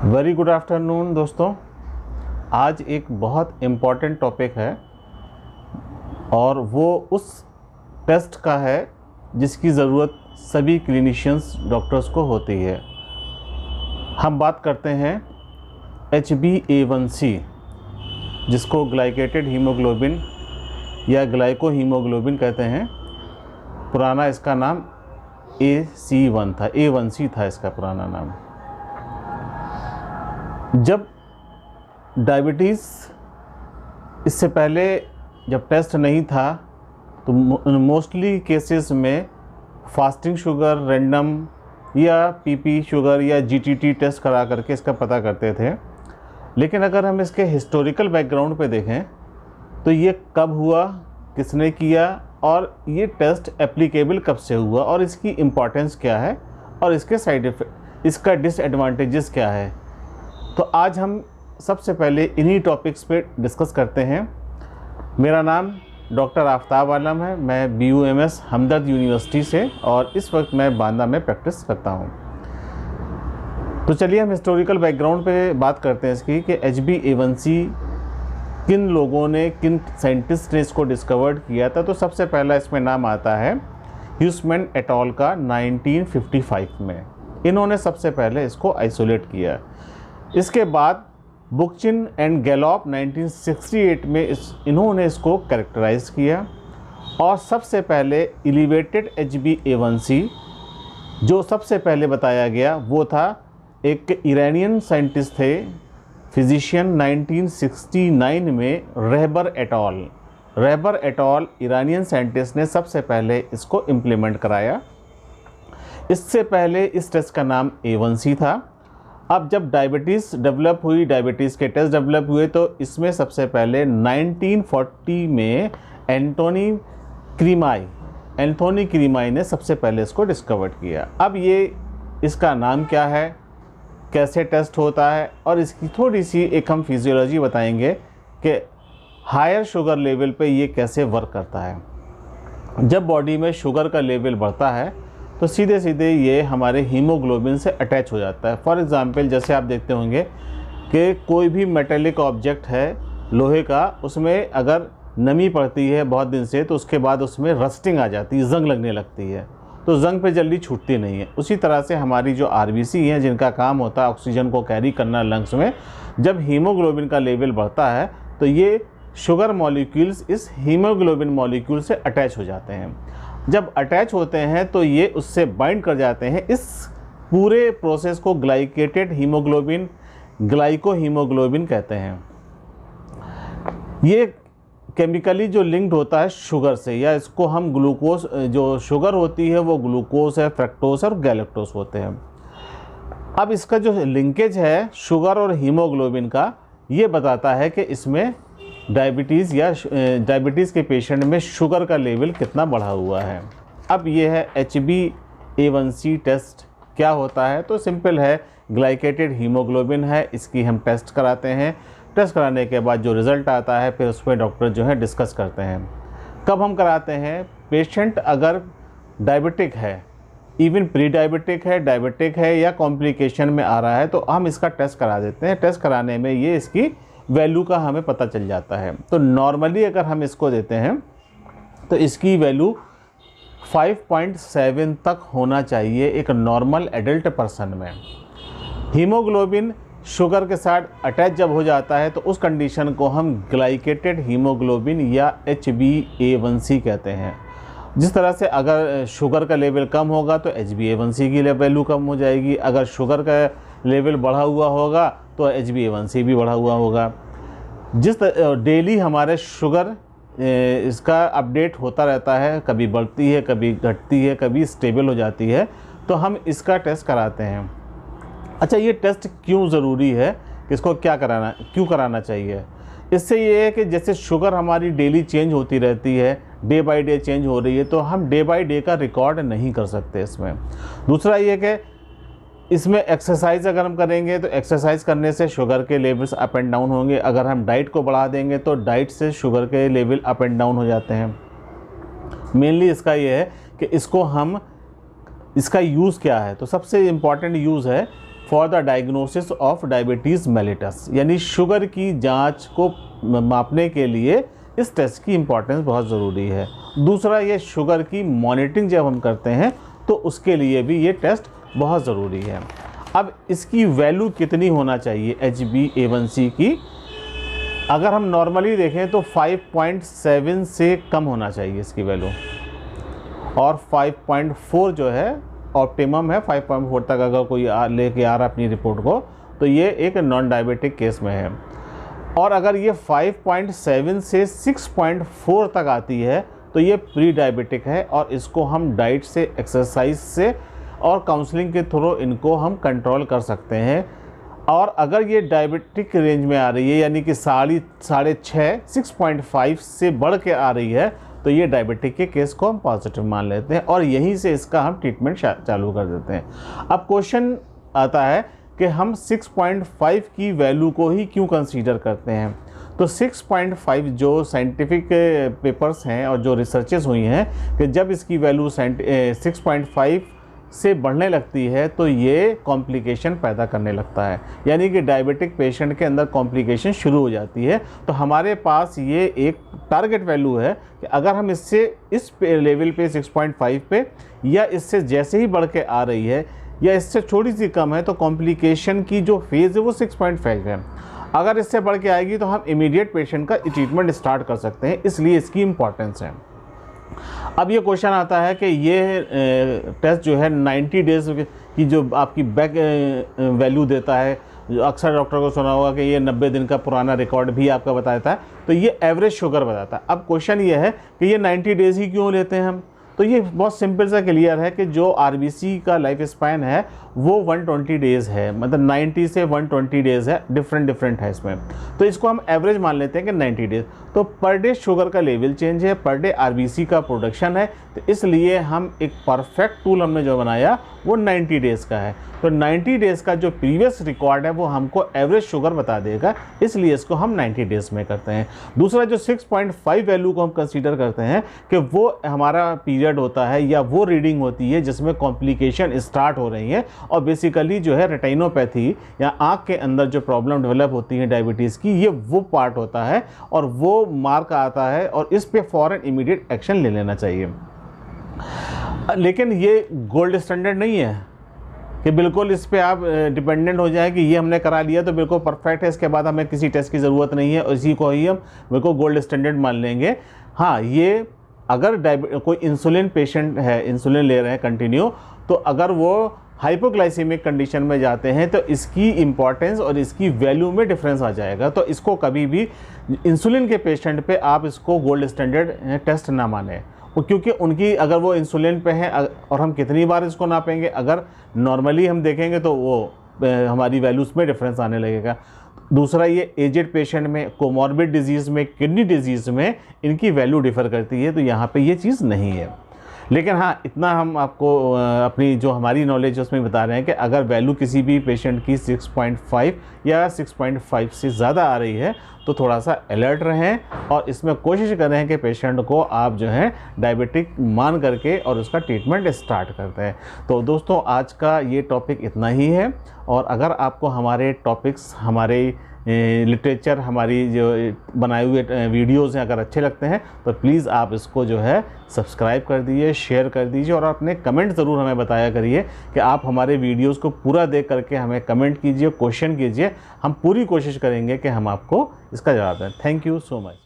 Very good afternoon दोस्तों। आज एक बहुत इम्पॉर्टेंट टॉपिक है और वो उस टेस्ट का है जिसकी ज़रूरत सभी क्लिनिशियंस डॉक्टर्स को होती है। हम बात करते हैं HbA1c, जिसको ग्लाइकेटेड हीमोग्लोबिन या ग्लाइको हीमोग्लोबिन कहते हैं। पुराना इसका नाम AC1 था, A1c था इसका पुराना नाम। जब डायबिटीज़ इससे पहले जब टेस्ट नहीं था तो मोस्टली केसेस में फास्टिंग शुगर, रैंडम या PP शुगर या GTT टेस्ट करा करके इसका पता करते थे। लेकिन अगर हम इसके हिस्टोरिकल बैकग्राउंड पे देखें तो ये कब हुआ, किसने किया और ये टेस्ट एप्लीकेबल कब से हुआ और इसकी इम्पॉर्टेंस क्या है और इसके साइड इफ़ेक्ट, इसका डिसएडवांटेजेस क्या है। तो आज हम सबसे पहले इन्हीं टॉपिक्स पे डिस्कस करते हैं। मेरा नाम डॉक्टर आफ्ताब आलम है, मैं BUMS हमदर्द यूनिवर्सिटी से और इस वक्त मैं बांदा में प्रैक्टिस करता हूँ। तो चलिए हम हिस्टोरिकल बैकग्राउंड पे बात करते हैं इसकी कि HbA1c किन लोगों ने, किन साइंटिस्ट ने इसको डिस्कवर्ड किया था। तो सबसे पहला इसमें नाम आता है ह्यूसमैन एट अल का 1955 में। इन्होंने सबसे पहले इसको आइसोलेट किया। इसके बाद बुकचिन एंड गैलॉप 1968 में इन्होंने इसको कैरेक्टराइज किया। और सबसे पहले एलिवेटेड HbA1c जो सबसे पहले बताया गया वो था एक ईरानियन साइंटिस्ट थे, फिजिशियन, 1969 में रहबर एट अल ईरानियन साइंटिस्ट ने सबसे पहले इसको इम्प्लीमेंट कराया। इससे पहले इस टेस्ट का नाम A1c था। अब जब डायबिटीज़ डेवलप हुई, डायबिटीज़ के टेस्ट डेवलप हुए तो इसमें सबसे पहले 1940 में एंथोनी क्रीमाई ने सबसे पहले इसको डिस्कवर किया। अब ये इसका नाम क्या है, कैसे टेस्ट होता है और इसकी थोड़ी सी एक हम फिजियोलॉजी बताएंगे कि हायर शुगर लेवल पे ये कैसे वर्क करता है। जब बॉडी में शुगर का लेवल बढ़ता है तो सीधे सीधे ये हमारे हीमोग्लोबिन से अटैच हो जाता है। फॉर एग्ज़ाम्पल जैसे आप देखते होंगे कि कोई भी मेटेलिक ऑब्जेक्ट है लोहे का, उसमें अगर नमी पड़ती है बहुत दिन से तो उसके बाद उसमें रस्टिंग आ जाती है, जंग लगने लगती है, तो जंग पे जल्दी छूटती नहीं है। उसी तरह से हमारी जो RBC हैं जिनका काम होता है ऑक्सीजन को कैरी करना लंग्स में, जब हीमोग्लोबिन का लेवल बढ़ता है तो ये शुगर मॉलिक्यूल्स इस हीमोग्लोबिन मॉलिक्यूल से अटैच हो जाते हैं। जब अटैच होते हैं तो ये उससे बाइंड कर जाते हैं। इस पूरे प्रोसेस को ग्लाइकेटेड हीमोग्लोबिन, ग्लाइको हीमोग्लोबिन कहते हैं। ये केमिकली जो लिंक्ड होता है शुगर से, या इसको हम ग्लूकोज, जो शुगर होती है वो ग्लूकोज है, फ्रक्टोज और गैलेक्टोज होते हैं। अब इसका जो लिंकेज है शुगर और हीमोग्लोबिन का, ये बताता है कि इसमें डायबिटीज़ या डायबिटीज़ के पेशेंट में शुगर का लेवल कितना बढ़ा हुआ है। अब ये है HbA1c टेस्ट क्या होता है। तो सिंपल है, ग्लाइकेटेड हीमोग्लोबिन है, इसकी हम टेस्ट कराते हैं। टेस्ट कराने के बाद जो रिज़ल्ट आता है फिर उसमें डॉक्टर जो है डिस्कस करते हैं। कब हम कराते हैं, पेशेंट अगर डायबिटिक है, इवन प्री डायबिटिक है, डायबिटिक है या कॉम्प्लिकेशन में आ रहा है तो हम इसका टेस्ट करा देते हैं। टेस्ट कराने में ये इसकी वैल्यू का हमें पता चल जाता है। तो नॉर्मली अगर हम इसको देते हैं तो इसकी वैल्यू 5.7 तक होना चाहिए एक नॉर्मल एडल्ट पर्सन में। हीमोग्लोबिन शुगर के साथ अटैच जब हो जाता है तो उस कंडीशन को हम ग्लाइकेटेड हीमोग्लोबिन या HbA1c कहते हैं। जिस तरह से अगर शुगर का लेवल कम होगा तो HbA1c की वैल्यू कम हो जाएगी, अगर शुगर का लेवल बढ़ा हुआ होगा तो HbA1c भी बढ़ा हुआ होगा। जिस डेली हमारे शुगर इसका अपडेट होता रहता है, कभी बढ़ती है, कभी घटती है, कभी स्टेबल हो जाती है, तो हम इसका टेस्ट कराते हैं। अच्छा, ये टेस्ट क्यों ज़रूरी है, इसको क्यों कराना चाहिए? इससे ये है कि जैसे शुगर हमारी डेली चेंज होती रहती है, डे बाय डे चेंज हो रही है, तो हम डे बाय डे का रिकॉर्ड नहीं कर सकते इसमें। दूसरा ये कि इसमें एक्सरसाइज अगर हम करेंगे तो एक्सरसाइज करने से शुगर के लेवल्स अप एंड डाउन होंगे। अगर हम डाइट को बढ़ा देंगे तो डाइट से शुगर के लेवल अप एंड डाउन हो जाते हैं। मेनली इसका ये है कि इसका यूज़ क्या है। तो सबसे इम्पॉर्टेंट यूज़ है for the diagnosis of diabetes mellitus, यानी शुगर की जांच को मापने के लिए इस टेस्ट की इम्पॉर्टेंस बहुत ज़रूरी है। दूसरा, ये शुगर की मॉनिटरिंग जब हम करते हैं तो उसके लिए भी ये टेस्ट बहुत ज़रूरी है। अब इसकी वैल्यू कितनी होना चाहिए HbA1c की? अगर हम नॉर्मली देखें तो 5.7 से कम होना चाहिए इसकी वैल्यू, और 5.4 जो है ऑप्टिमम है। 5.4 तक अगर कोई लेके आ रहा है अपनी रिपोर्ट को तो ये एक नॉन डायबिटिक केस में है। और अगर ये 5.7 से 6.4 तक आती है तो ये प्री डायबिटिक है, और इसको हम डाइट से, एक्सरसाइज से और काउंसलिंग के थ्रू इनको हम कंट्रोल कर सकते हैं। और अगर ये डायबिटिक रेंज में आ रही है, यानी कि 6.5 से बढ़ के आ रही है, तो ये डायबिटिक के केस को हम पॉजिटिव मान लेते हैं और यहीं से इसका हम ट्रीटमेंट चालू कर देते हैं। अब क्वेश्चन आता है कि हम 6.5 की वैल्यू को ही क्यों कंसीडर करते हैं? तो 6.5 जो साइंटिफिक पेपर्स हैं और जो रिसर्चेस हुई हैं कि जब इसकी वैल्यू 6.5 से बढ़ने लगती है तो ये कॉम्प्लिकेशन पैदा करने लगता है, यानी कि डायबिटिक पेशेंट के अंदर कॉम्प्लिकेशन शुरू हो जाती है। तो हमारे पास ये एक टारगेट वैल्यू है कि अगर हम इससे इस लेवल पे 6.5 पे या इससे जैसे ही बढ़ के आ रही है या इससे थोड़ी सी कम है तो कॉम्प्लिकेशन की जो फेज़ है वो 6.5 है। अगर इससे बढ़ के आएगी तो हम इमीडिएट पेशेंट का ट्रीटमेंट स्टार्ट कर सकते हैं, इसलिए इसकी इम्पॉर्टेंस है। अब ये क्वेश्चन आता है कि ये टेस्ट जो है 90 डेज़ की जो आपकी बैक वैल्यू देता है, जो अक्सर डॉक्टर को सुना होगा कि ये 90 दिन का पुराना रिकॉर्ड भी आपका बताता है, तो ये एवरेज शुगर बताता है। अब क्वेश्चन ये है कि ये 90 डेज़ ही क्यों लेते हैं हम? तो ये बहुत सिंपल सा क्लियर है कि जो आरबीसी का लाइफ स्पैन है वो 120 डेज़ है, मतलब 90 से 120 डेज़ है, डिफरेंट है इसमें। तो इसको हम एवरेज मान लेते हैं कि 90 डेज़। तो पर डे शुगर का लेवल चेंज है, पर डे आरबीसी का प्रोडक्शन है, तो इसलिए हम एक परफेक्ट टूल हमने जो बनाया वो 90 डेज़ का है। तो 90 डेज़ का जो प्रीवियस रिकॉर्ड है वो हमको एवरेज शुगर बता देगा, इसलिए इसको हम 90 डेज़ में करते हैं। दूसरा, जो 6.5 वैल्यू को हम कंसीडर करते हैं कि वो हमारा पीरियड होता है या वो रीडिंग होती है जिसमें कॉम्प्लिकेशन स्टार्ट हो रही है, और बेसिकली जो है रेटिनोपैथी या आँख के अंदर जो प्रॉब्लम डेवलप होती है डायबिटीज़ की, ये वो पार्ट होता है और वो मार्क आता है और इस पे फ़ौरन इमीडिएट एक्शन ले लेना चाहिए। लेकिन ये गोल्ड स्टैंडर्ड नहीं है कि बिल्कुल इस पे आप डिपेंडेंट हो जाए कि ये हमने करा लिया तो बिल्कुल परफेक्ट है, इसके बाद हमें किसी टेस्ट की ज़रूरत नहीं है, इसी को ही हम बिल्कुल गोल्ड स्टैंडर्ड मान लेंगे। हाँ, ये अगर कोई इंसुलिन पेशेंट है, इंसुलिन ले रहे हैं कंटिन्यू, तो अगर वो हाइपोग्लाइसेमिक कंडीशन में जाते हैं तो इसकी इम्पॉर्टेंस और इसकी वैल्यू में डिफरेंस आ जाएगा। तो इसको कभी भी इंसुलिन के पेशेंट पे आप इसको गोल्ड स्टैंडर्ड टेस्ट ना माने, क्योंकि उनकी अगर वो इंसुलिन पे है और हम कितनी बार इसको नापेंगे, अगर नॉर्मली हम देखेंगे तो वो हमारी वैल्यूज़ में डिफरेंस आने लगेगा। दूसरा, ये एजेड पेशेंट में, कोमॉर्बिड डिजीज़ में, किडनी डिजीज़ में इनकी वैल्यू डिफ़र करती है, तो यहाँ पे ये चीज़ नहीं है। लेकिन हाँ, इतना हम आपको अपनी जो हमारी नॉलेज है उसमें बता रहे हैं कि अगर वैल्यू किसी भी पेशेंट की 6.5 या 6.5 से ज़्यादा आ रही है तो थोड़ा सा अलर्ट रहें और इसमें कोशिश करें कि पेशेंट को आप जो है डायबिटिक मान करके और उसका ट्रीटमेंट स्टार्ट करते हैं। तो दोस्तों, आज का ये टॉपिक इतना ही है, और अगर आपको हमारे टॉपिक्स, हमारे लिटरेचर, हमारी जो बनाए हुए वीडियोज़ हैं अगर अच्छे लगते हैं तो प्लीज़ आप इसको जो है सब्सक्राइब कर दीजिए, शेयर कर दीजिए और अपने कमेंट ज़रूर हमें बताया करिए कि आप हमारे वीडियोज़ को पूरा देख करके हमें कमेंट कीजिए, क्वेश्चन कीजिए। हम पूरी कोशिश करेंगे कि हम आपको इसका जवाब दें। Thank you so much.